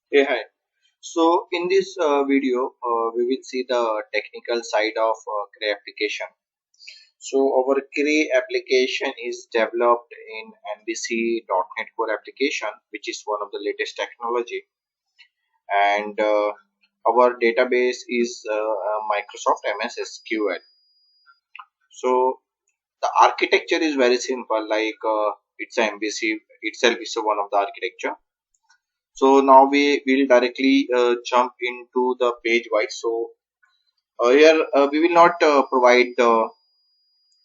Hey, hi. So, in this video, we will see the technical side of Cray application. So, our Cray application is developed in MVC.NET Core application, which is one of the latest technology, and our database is Microsoft MS SQL. So, the architecture is very simple, like it's a MVC itself is one of the architecture. So now we will directly jump into the page wise. So here we will not provide the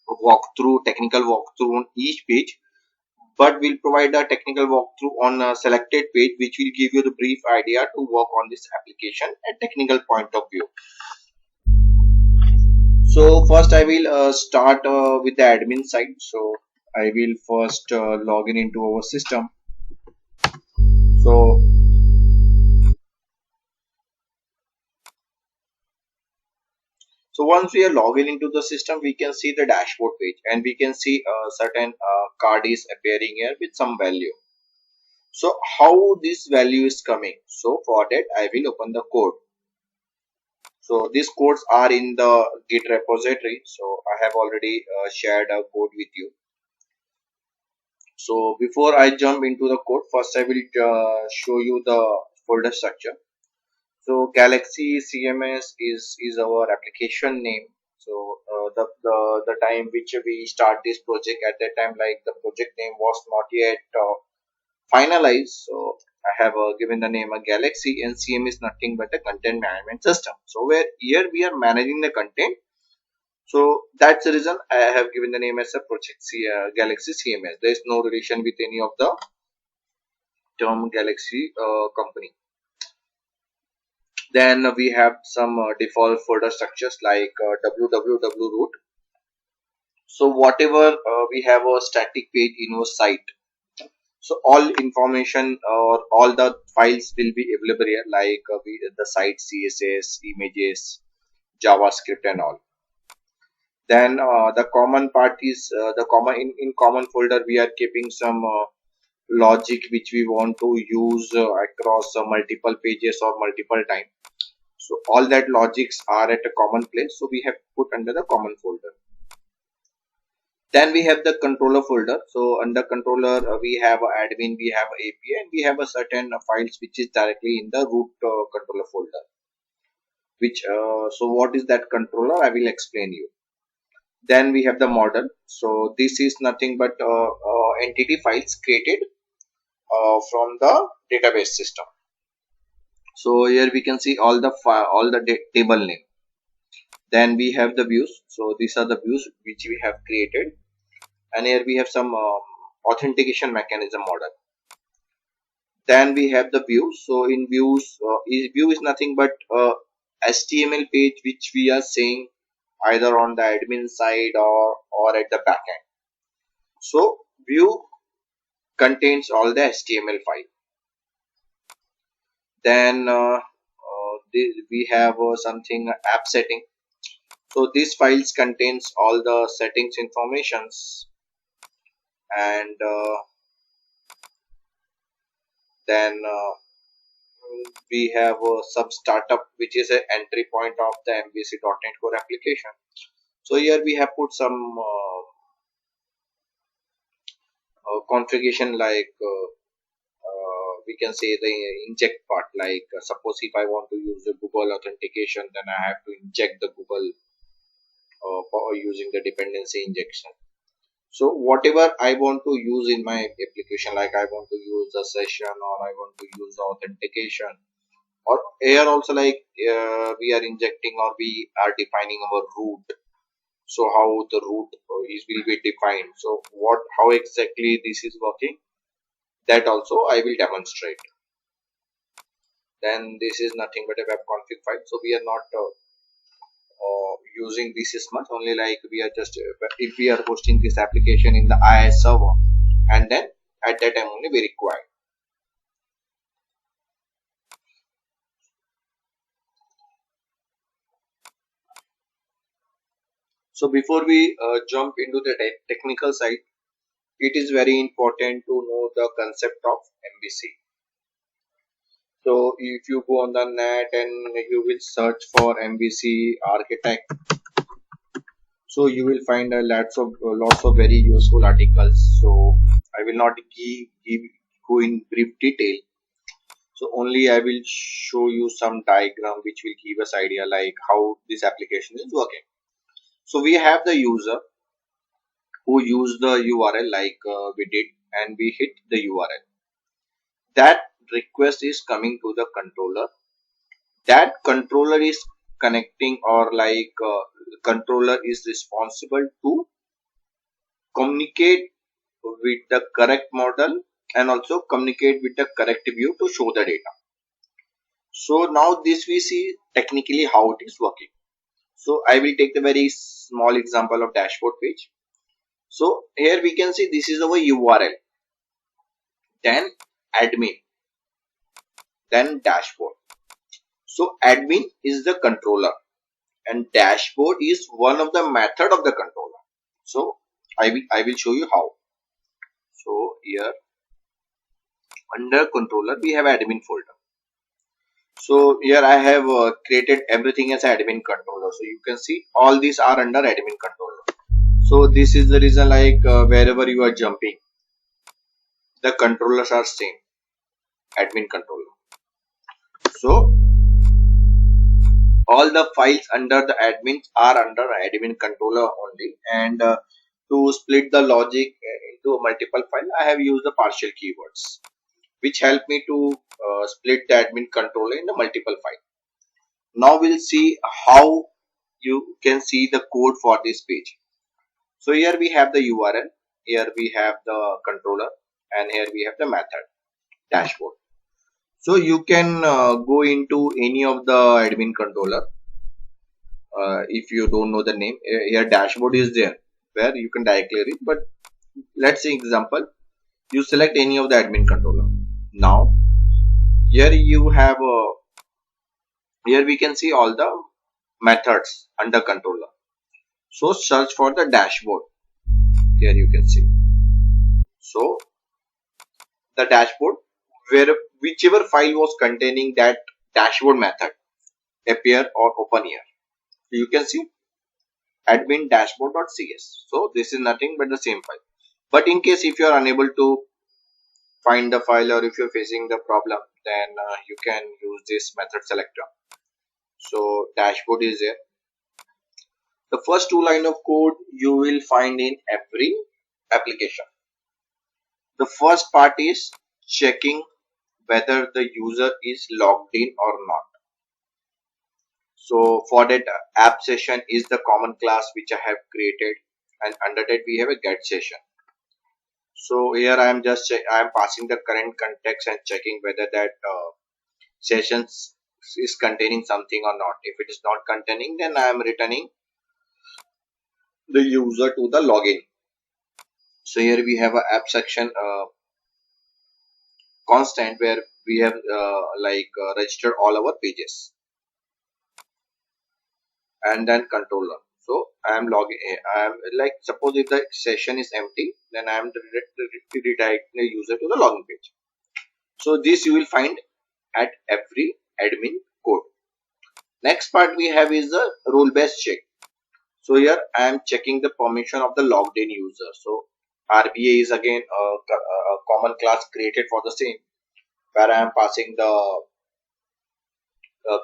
walkthrough, technical walkthrough on each page, but we'll provide a technical walkthrough on a selected page, which will give you the brief idea to work on this application at technical point of view. So first I will start with the admin side. So I will first log in into our system. So So once we are logging into the system, we can see the dashboard page and we can see a certain card is appearing here with some value. So how this value is coming? So for that, I will open the code. So these codes are in the Git repository. So I have already shared a code with you. So before I jump into the code, first I will show you the folder structure. So Galaxy CMS is our application name. So the time which we start this project at that time, like the project name was not yet finalized. So I have given the name a Galaxy, and CM is nothing but a content management system. So where here we are managing the content. So that's the reason I have given the name as a project Galaxy CMS. There is no relation with any of the term Galaxy company. Then we have some default folder structures like www root. So whatever we have a static page in our site. So all information or all the files will be available here, like the site CSS, images, JavaScript, and all. Then the common part is the common in common folder we are keeping some logic which we want to use across multiple pages or multiple times. So all that logics are at a common place. So we have put under the common folder. Then we have the controller folder. So under controller, we have a admin, we have a API, and we have a certain files which is directly in the root controller folder. Which so what is that controller? I will explain you. Then we have the model. So this is nothing but entity files created from the database system. So here we can see all the table name. Then we have the views. So these are the views which we have created, and here we have some authentication mechanism model. Then we have the views. So in views, view is nothing but HTML page which we are seeing either on the admin side or at the backend. So view contains all the HTML file. Then we have something app setting. So these files contains all the settings informations, and then we have some startup which is an entry point of the MVC.NET Core application. So here we have put some configuration like we can say the inject part, like suppose if I want to use the Google authentication, then I have to inject the Google for using the dependency injection. So whatever I want to use in my application, like I want to use the session or I want to use the authentication, or here also like we are injecting or we are defining our root. So how the root is will be defined. So what how exactly this is working, that also I will demonstrate. Then this is nothing but a web config file. So we are not using this is much, only like we are just if we are hosting this application in the IIS server, and then at that time only we require. So before we jump into the technical side, it is very important to know the concept of MVC. So if you go on the net and you will search for MVC architect, so you will find lots of very useful articles. So I will not go in brief detail. So only I will show you some diagram which will give us idea like how this application is working. So we have the user who use the URL like we did, and we hit the URL. That request is coming to the controller. That controller is connecting, or like the controller is responsible to communicate with the correct model and also communicate with the correct view to show the data. So now this we see technically how it is working. So I will take the very small example of dashboard page. So here we can see this is our URL, then admin, then dashboard. So admin is the controller and dashboard is one of the method of the controller. So I will show you how. So here under controller we have admin folder. So here I have created everything as admin controller. So you can see all these are under admin controller. So this is the reason like wherever you are jumping, the controllers are same, admin controller. So all the files under the admins are under admin controller only, and to split the logic into a multiple file, I have used the partial keywords which help me to split the admin controller in the multiple file. Now we'll see how you can see the code for this page. So here we have the URL, here we have the controller, and here we have the method dashboard. So you can go into any of the admin controller. If you don't know the name, here dashboard is there where you can directly read. But let's say example, you select any of the admin controller. Now here you have here we can see all the methods under controller. So search for the dashboard. Here you can see. So the dashboard, where whichever file was containing that dashboard method appear or open here. So you can see admin dashboard.cs. So this is nothing but the same file. But in case if you are unable to find the file, or if you're facing the problem, then you can use this method selector. So dashboard is there. The first two line of code you will find in every application. The first part is checking whether the user is logged in or not. So for that, app session is the common class which I have created, and under that we have a get session. So here I am passing the current context and checking whether that sessions is containing something or not. If it is not containing, then I am returning the user to the login. So here we have a app section constant where we have registered all our pages, and then controller. So I am logging. I am like, suppose if the session is empty, then I am redirecting the user to the login page. So this you will find at every admin code. Next part we have is the role based check. So here I am checking the permission of the logged in user. So RBA is again a common class created for the same, where I am passing the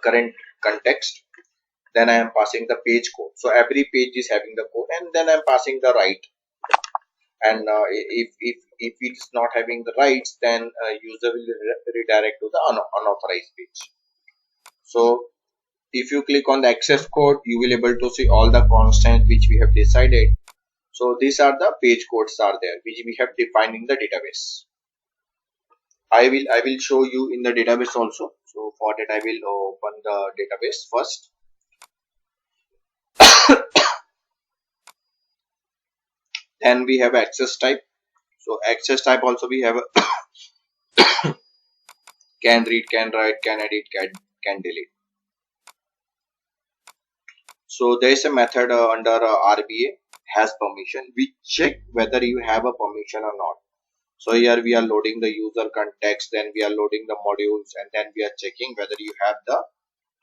current context. Then I am passing the page code. So every page is having the code, and then I am passing the right. And if it is not having the rights, then user will redirect to the unauthorized page. So if you click on the access code, you will able to see all the constants which we have decided. So these are the page codes are there which we have defined in the database. I will show you in the database also. So for that I will open the database first. Then we have access type. So access type also we have a can read, can write, can edit, can delete. So there is a method under RBA has permission. We check whether you have a permission or not. So here we are loading the user context, then we are loading the modules, and then we are checking whether you have the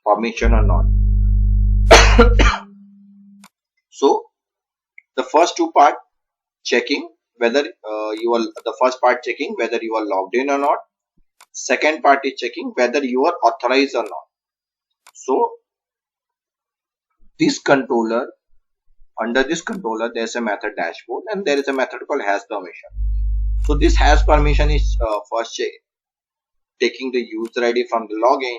permission or not. So the first two part checking whether you are the first part checking whether you are logged in or not. Second part is checking whether you are authorized or not. So this controller, under this controller, there's a method dashboard and there is a method called has permission. So this has permission is first taking the user ID from the login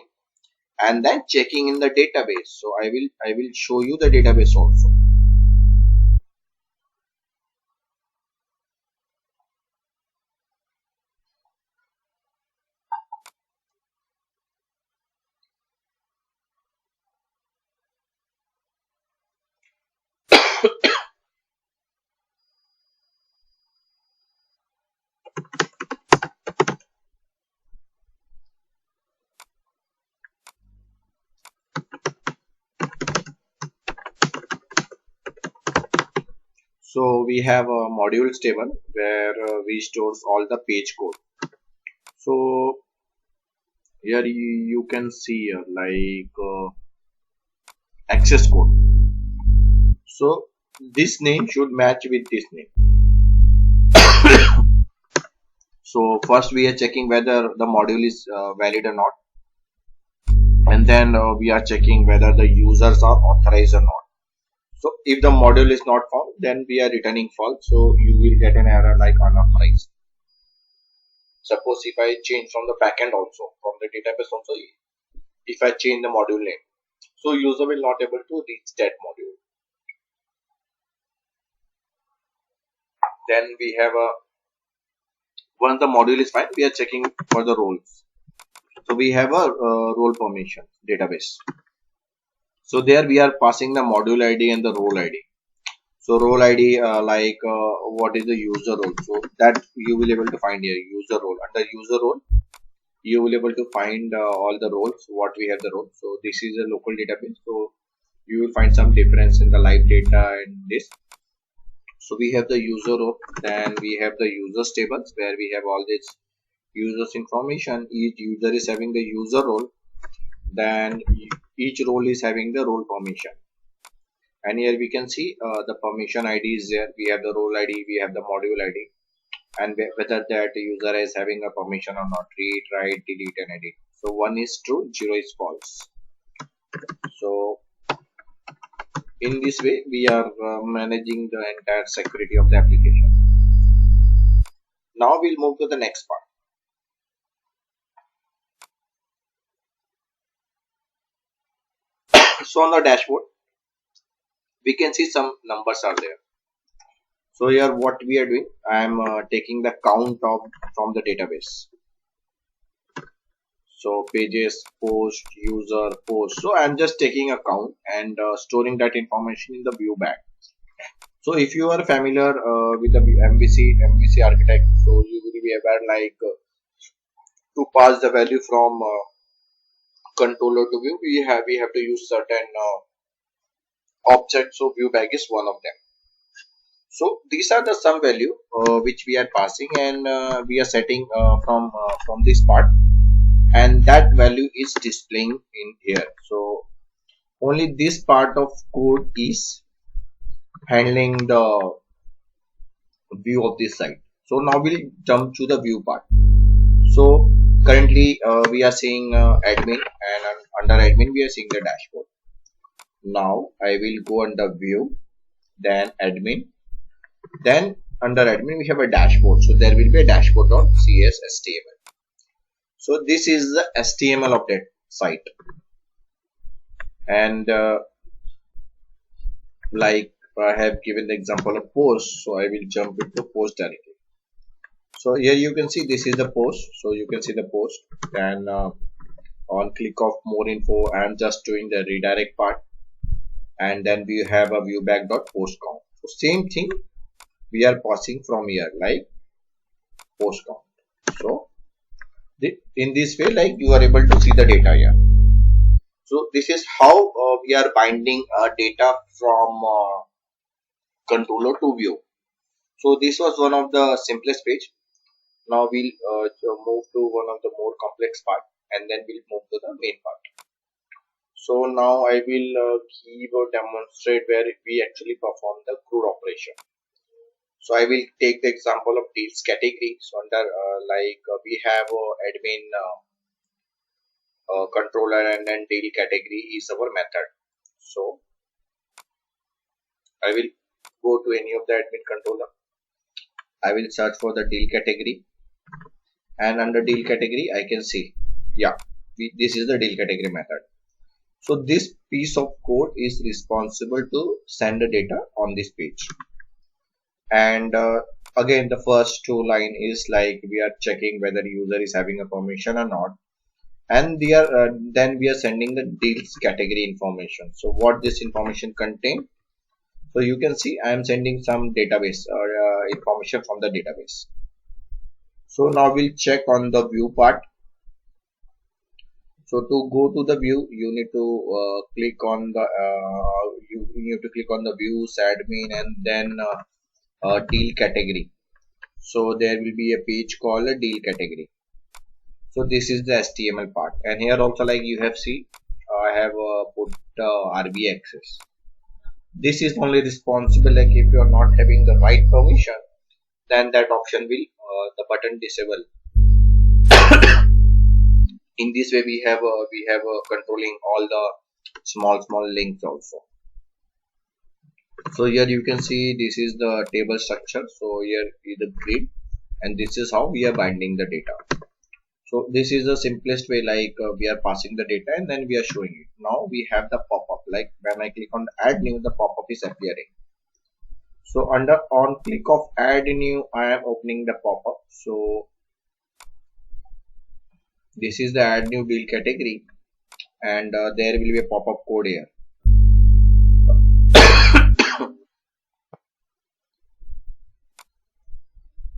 and then checking in the database. So I will show you the database also. So we have a modules table where we stores all the page code. So here you can see like access code. So this name should match with this name. So first we are checking whether the module is valid or not, and then we are checking whether the users are authorized or not. So if the module is not found, then we are returning false. So you will get an error like unauthorized. Suppose if I change from the backend also, from the database also, if I change the module name, so user will not able to reach that module. Then we have a once the module is fine, we are checking for the roles. So we have a role permission database. So there we are passing the module ID and the role ID. So role ID what is the user role. So that you will able to find here user role. Under user role, you will able to find all the roles what we have the role. So this is a local database. So you will find some difference in the live data and this. So we have the user role, then we have the users tables where we have all this users information. Each user is having the user role, then each role is having the role permission. And here we can see the permission ID is there. We have the role ID, we have the module ID, and whether that user is having a permission or not. Read, write, delete, and edit. So 1 is true, 0 is false. So in this way, we are managing the entire security of the application. Now we'll move to the next part. So on the dashboard, we can see some numbers are there. So here what we are doing, I am taking the count of from the database. So pages, post, user, post. So I'm just taking a count and storing that information in the view bag. So if you are familiar with the MVC architect, so you will be aware like to pass the value from controller to view, we have to use certain objects. So view bag is one of them. So these are the some value which we are passing, and we are setting from this part, and that value is displaying in here. So only this part of code is handling the view of this site. So now we'll jump to the view part. So currently we are seeing admin, and under admin we are seeing the dashboard. Now I will go under view, then admin, then under admin we have a dashboard. So there will be a dashboard.cs HTML. So this is the HTML of that site, and like I have given the example of post, so I will jump into post directly. So here you can see this is the post. So you can see the post. Then on click of more info, I am just doing the redirect part, and then we have a viewback.post count. So same thing we are passing from here like post count. So in this way, like you are able to see the data here. So this is how we are binding data from controller to view. So this was one of the simplest page. Now we'll move to one of the more complex part, and then we'll move to the main part. So now I will give or demonstrate where we actually perform the CRUD operation. So I will take the example of deals category. So under we have admin, controller, and then deal category is our method. So I will go to any of the admin controller. I will search for the deal category, and under deal category I can see, yeah, this is the deal category method. So this piece of code is responsible to send the data on this page. And again, the first two line is like we are checking whether user is having a permission or not, and then we are sending the deals category information. So what this information contain? So you can see I am sending some database or information from the database. So now we'll check on the view part. So to go to the view, you need to click on the you need to click on the views admin, and then deal category. So there will be a page called a deal category. So this is the HTML part, and here also, like you have seen, I have put RB access. This is only responsible like if you are not having the right permission, then that option will the button disable. In this way we have controlling all the small links also. So here you can see this is the table structure. So here is the grid, and this is how we are binding the data. So this is the simplest way, like we are passing the data and then we are showing it. Now we have the pop-up, like when I click on add new, the pop-up is appearing. So under on click of add new, I am opening the pop-up. So this is the add new deal category, and there will be a pop-up code here.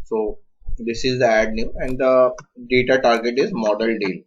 So this is the add new, and the data target is model deal.